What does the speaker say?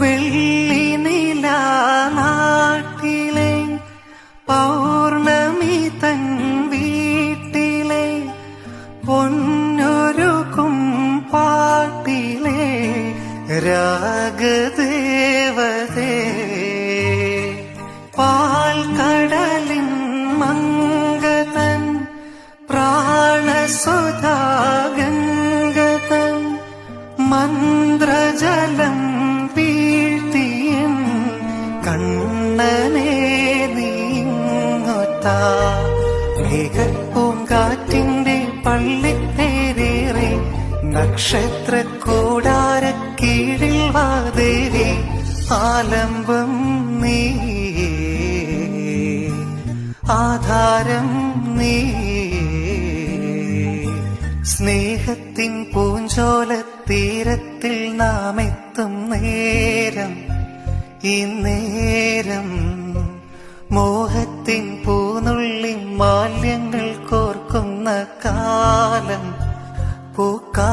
വെള്ളി നിലാനാട്ടിലെ പൗർണമി തൻ വീട്ടിലെ പൊന്നൊരുക്കും പാട്ടിലെ രാഗദേവതേ പാൽക്കടലിൻ മംഗതൻ പ്രാണസുധാഗംഗതൻ മന്ത്രജലം വീഴ്ത്തിയൻ കണ്ണനെ നീങ്ങുത്താ മേഘപ്പൂങ്കാറ്റിന്റെ പള്ളിത്തേരേറെ നക്ഷത്രക്കൂടാരക്കീഴിൽ വാദേവി ആലംബം നീ ആധാരം നീ സ്നേഹത്തിൻ പൂഞ്ചോലത്തീരത്തിൽ നാം എത്തും നേരം ഈ നേരം മോഹത്തിൻ പൂനുള്ളി മാല്യങ്ങൾ കോർക്കുന്ന കാലം പൂക്കാ